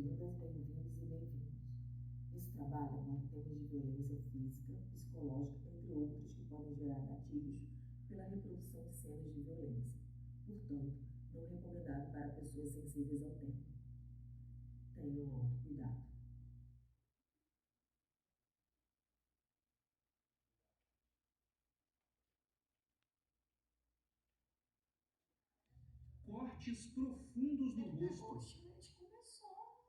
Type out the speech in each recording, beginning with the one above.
bem-vindas, bem-vindos e bem-vindos. Esse trabalho aborda temas de violência física, psicológica, entre outros, que podem gerar gatilhos pela reprodução de cenas de violência. Portanto, não recomendado para pessoas sensíveis ao tema. Tenham autocuidado. Cortes profundos no rosto. Gente, começou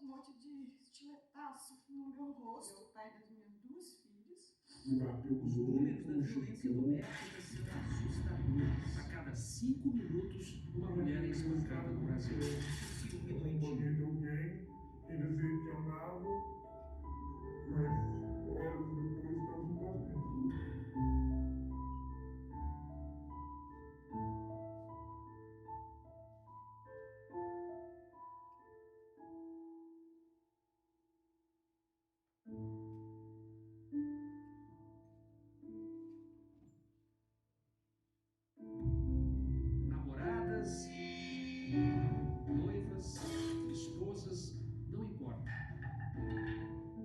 um monte de estiletaço no meu rosto. Eu, pai das minhas duas filhas. Os números da violência doméstica são assustadores. A cada 5 minutos, uma mulher é espancada no Brasil. Filme doentio. De alguém e dizer que amava, mas horas depois estamos batendo. Namoradas, noivas, esposas, não importa.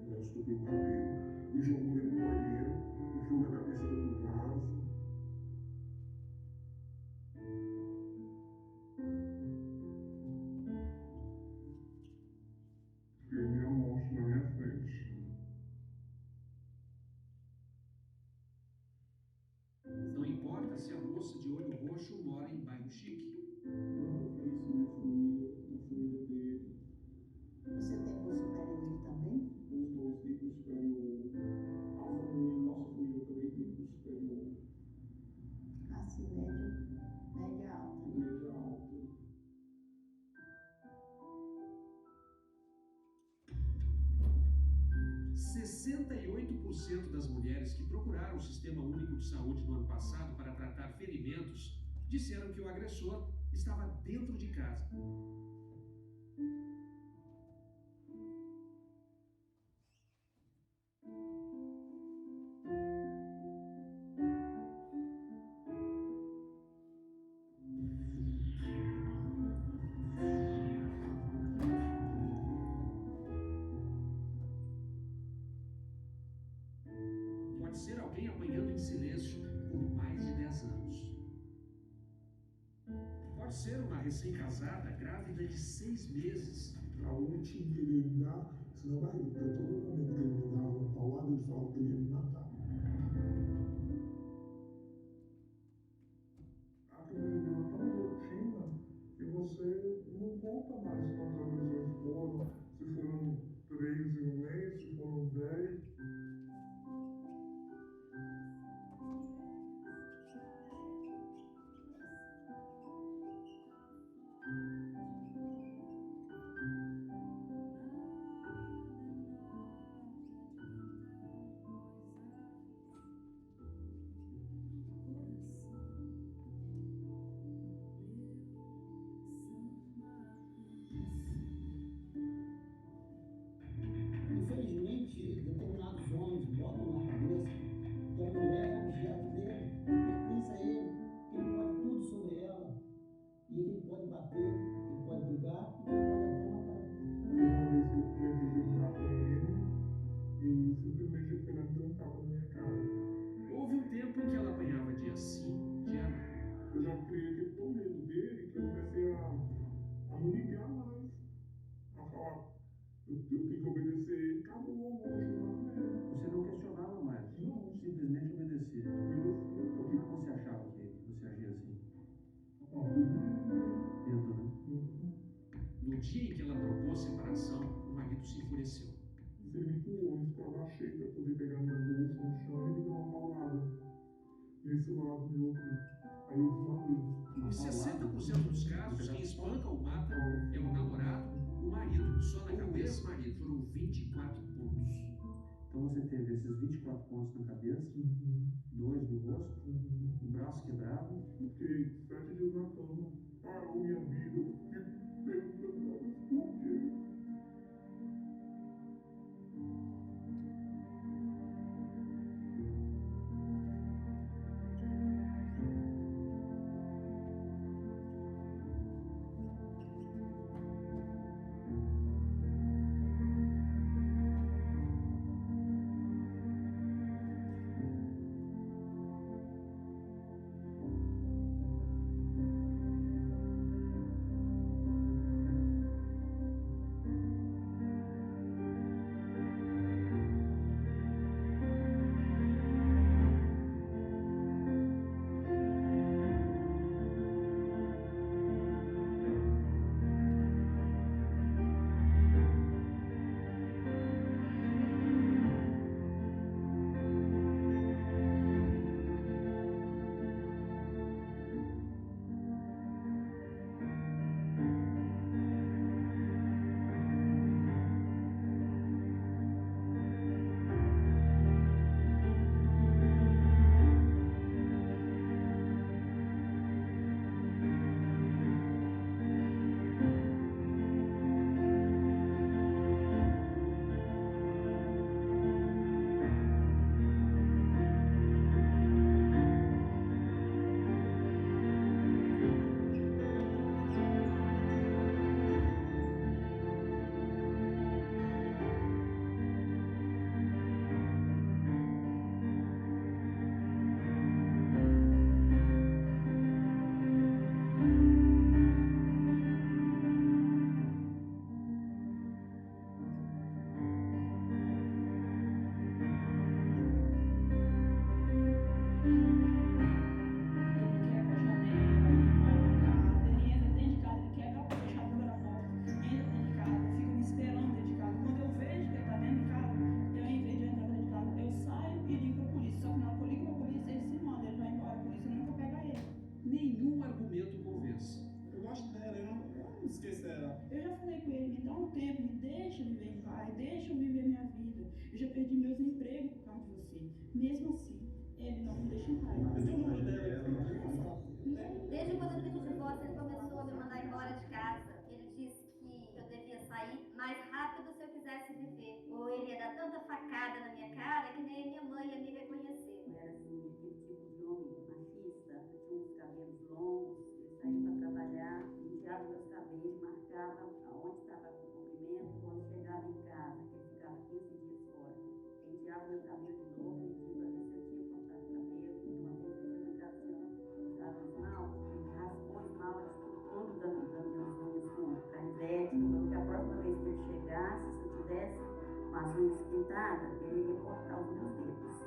Ela estuprou o cabelo, me jogou dentro do banheiro, enfiou na cabeça do vaso. Eu vi a morte na minha frente. Não importa se a moça de olho roxo mora em bairro chique. Eu vi isso na família dele. Você tem curso superior também? Os dois têm curso superior. A família, nossa família também tem curso superior. Classe média alta. Média alta. %68% das mulheres que procuraram o Sistema Único de Saúde no ano passado para tratar ferimentos disseram que o agressor estava dentro de casa. Pode ser alguém apanhando em silêncio por mais de 10 anos. Pode ser uma recém-casada grávida de 6 meses. A última que ele ia me dar, senão vai rir, porque todo momento que ele me dava uma paulada, ele falava que ele ia me matar. Aquilo virou tão rotina que você não conta mais quantas agressões foram, se foram 3 em um mês, se foram 10. Infelizmente, determinados homens botam na cabeça que a mulher é objeto dele, pertence a ele, que ele pode tudo sobre ela, e que ele pode bater, ele pode brigar, e que ele pode até matar. Uma vez que eu tentei brigar com ele, e simplesmente ele foi lá e deu um tapa na minha cara. Houve um tempo em que ela apanhava dia sim, dia não. Eu já criei aquele tão medo dele que eu comecei a não ligar mais. A falar, eu tenho que obedecer ele, acabou, vou continuar com ele. Você não questionava mais, Não. simplesmente obedecia. Obedecia. Por que você achava que você agia assim? Medo. Medo, né? No dia em que ela propôs separação, o marido se enfureceu. Se ele me pulou, isso que eu abaixei pra poder pegar minha bolsa no chão e me deu uma paulada nesse lado meu aqui. Aí eu desmaiei. Em 60% dos casos, quem espanca ou mata é o namorado, o marido. Só na cabeça, marido, foram 24 pontos. Então você teve esses 24 pontos na cabeça, 2 no rosto, o braço quebrado. Fiquei 7 dias na cama, parou minha vida, eu fiquei perguntando, mas por quê? meu cabelo de novo, liguei para ver se eu tinha cortado o cabelo, porque uma vez eu fui na casa da senhora usar o esmalte, ele raspou o esmalte todo das minhas unhas com canivete, falou que a próxima vez que ele chegasse, se eu tivesse com as unhas pintadas, ele ia cortar os meus dedos.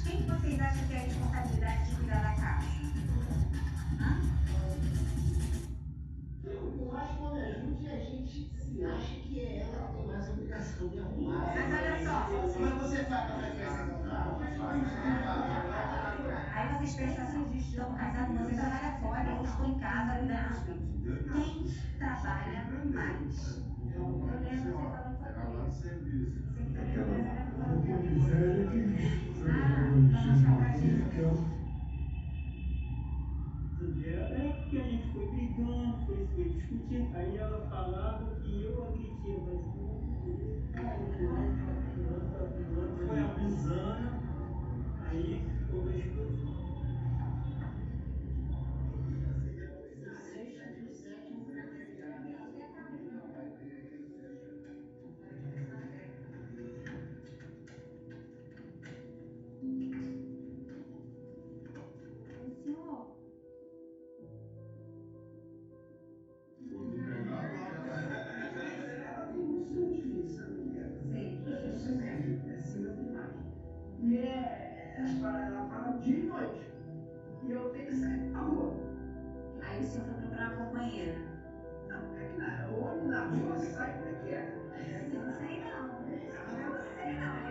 Quem que vocês acham que tem a responsabilidade de cuidar da casa? Eu acho que ela me ajude e a gente se acha que é ela que tem mais obrigação de arrumar. Mas olha só. Mas você faz com a frequência que eu trago? Aí vocês pensam assim, estamos casados, você trabalha fora, eu estou em casa cuidando dos filhos. Quem trabalha mais? Eu lembro você falando sobre isso. Você que também trabalha fora. Que a gente foi brigando, foi discutindo. Aí ela falava que eu agredia, mas fulano foi abusando, aí houve a explosão. Senhor, Ela tem muito ciúme de mim, sabe o que é? sei. É ciúme demais. E ela fala dia e noite. E eu tenho que sair pra rua. Aí o senhor foi procurar uma companheira. Não, o homem na rua sabe como é que é. Eu não sei não. Eu não sei não.